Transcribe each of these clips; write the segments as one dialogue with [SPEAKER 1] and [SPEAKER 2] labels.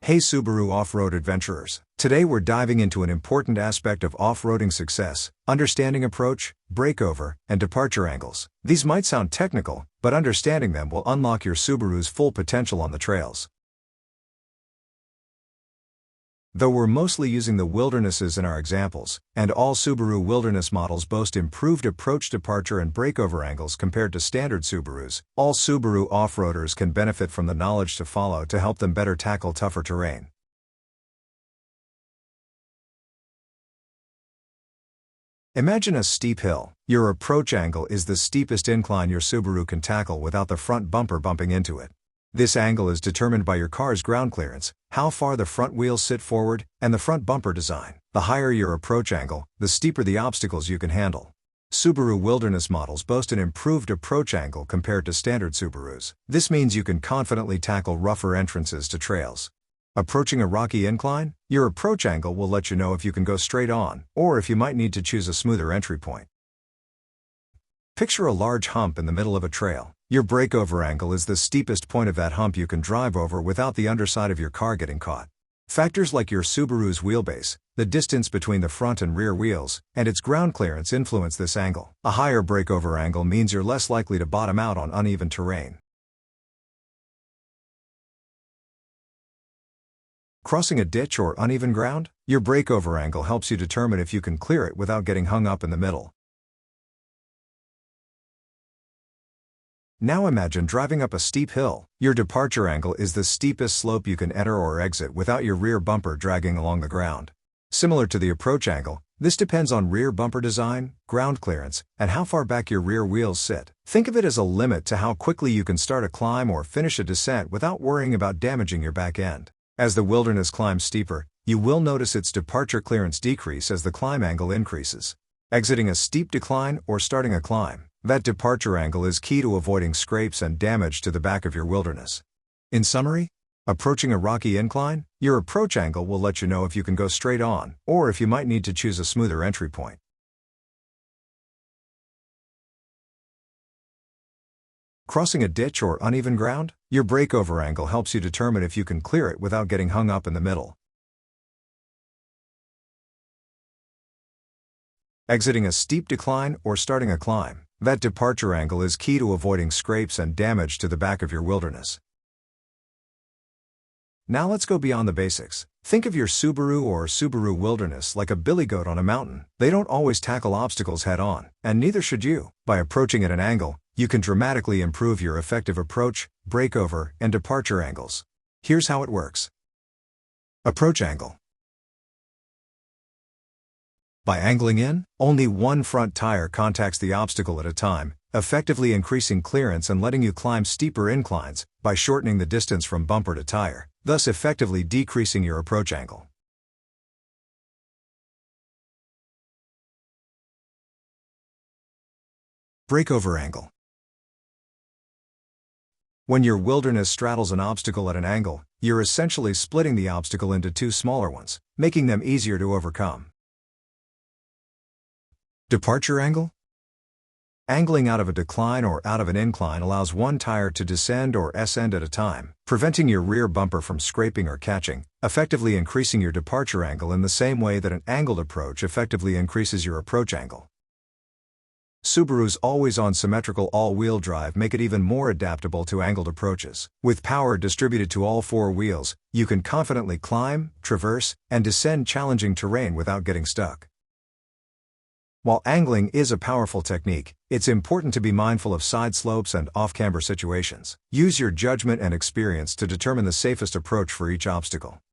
[SPEAKER 1] Hey Subaru off-road adventurers! Today we're diving into an important aspect of off-roading success: understanding approach, breakover, and departure angles. These might sound technical, but understanding them will unlock your Subaru's full potential on the trails. Though we're mostly using the Wildernesses in our examples, and all Subaru Wilderness models boast improved approach, departure, and breakover angles compared to standard Subarus, all Subaru off-roaders can benefit from the knowledge to follow to help them better tackle tougher terrain. Imagine a steep hill. Your approach angle is the steepest incline your Subaru can tackle without the front bumper bumping into it. This angle is determined by your car's ground clearance, how far the front wheels sit forward, and the front bumper design. The higher your approach angle, the steeper the obstacles you can handle. Subaru Wilderness models boast an improved approach angle compared to standard Subarus. This means you can confidently tackle rougher entrances to trails. Approaching a rocky incline, your approach angle will let you know if you can go straight on, or if you might need to choose a smoother entry point. Picture a large hump in the middle of a trail. Your breakover angle is the steepest point of that hump you can drive over without the underside of your car getting caught. Factors like your Subaru's wheelbase, the distance between the front and rear wheels, and its ground clearance influence this angle. A higher breakover angle means you're less likely to bottom out on uneven terrain. Crossing a ditch or uneven ground? Your breakover angle helps you determine if you can clear it without getting hung up in the middle. Now imagine driving up a steep hill. Your departure angle is the steepest slope you can enter or exit without your rear bumper dragging along the ground. Similar to the approach angle, this depends on rear bumper design, ground clearance, and how far back your rear wheels sit. Think of it as a limit to how quickly you can start a climb or finish a descent without worrying about damaging your back end. As the Wilderness climbs steeper, you will notice its departure clearance decrease as the climb angle increases. Exiting a steep decline or starting a climb, that departure angle is key to avoiding scrapes and damage to the back of your Wilderness. In summary, approaching a rocky incline, your approach angle will let you know if you can go straight on, or if you might need to choose a smoother entry point. Crossing a ditch or uneven ground? Your breakover angle helps you determine if you can clear it without getting hung up in the middle. Exiting a steep decline or starting a climb, that departure angle is key to avoiding scrapes and damage to the back of your Wilderness. Now let's go beyond the basics. Think of your Subaru or Subaru Wilderness like a billy goat on a mountain. They don't always tackle obstacles head-on, and neither should you. By approaching at an angle, you can dramatically improve your effective approach, breakover, and departure angles. Here's how it works. Approach angle. By angling in, only one front tire contacts the obstacle at a time, effectively increasing clearance and letting you climb steeper inclines by shortening the distance from bumper to tire, thus effectively decreasing your approach angle. Breakover angle. When your Wilderness straddles an obstacle at an angle, you're essentially splitting the obstacle into two smaller ones, making them easier to overcome. Departure angle? Angling out of a decline or out of an incline allows one tire to descend or ascend at a time, preventing your rear bumper from scraping or catching, effectively increasing your departure angle in the same way that an angled approach effectively increases your approach angle. Subaru's always-on symmetrical all-wheel drive make it even more adaptable to angled approaches. With power distributed to all four wheels, you can confidently climb, traverse, and descend challenging terrain without getting stuck. While angling is a powerful technique, it's important to be mindful of side slopes and off-camber situations. Use your judgment and experience to determine the safest approach for each obstacle.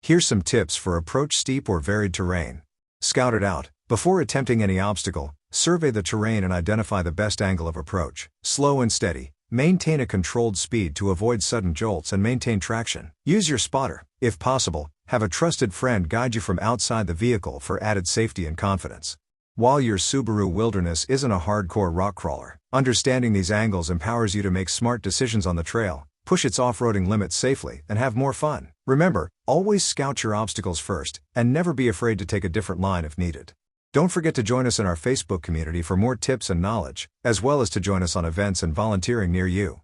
[SPEAKER 1] Here's some tips for approach steep or varied terrain. Scout it out. Before attempting any obstacle, survey the terrain and identify the best angle of approach. Slow and steady. Maintain a controlled speed to avoid sudden jolts and maintain traction. Use your spotter. If possible, have a trusted friend guide you from outside the vehicle for added safety and confidence. While your Subaru Wilderness isn't a hardcore rock crawler, understanding these angles empowers you to make smart decisions on the trail, push its off-roading limits safely, and have more fun. Remember, always scout your obstacles first, and never be afraid to take a different line if needed. Don't forget to join us in our Facebook community for more tips and knowledge, as well as to join us on events and volunteering near you.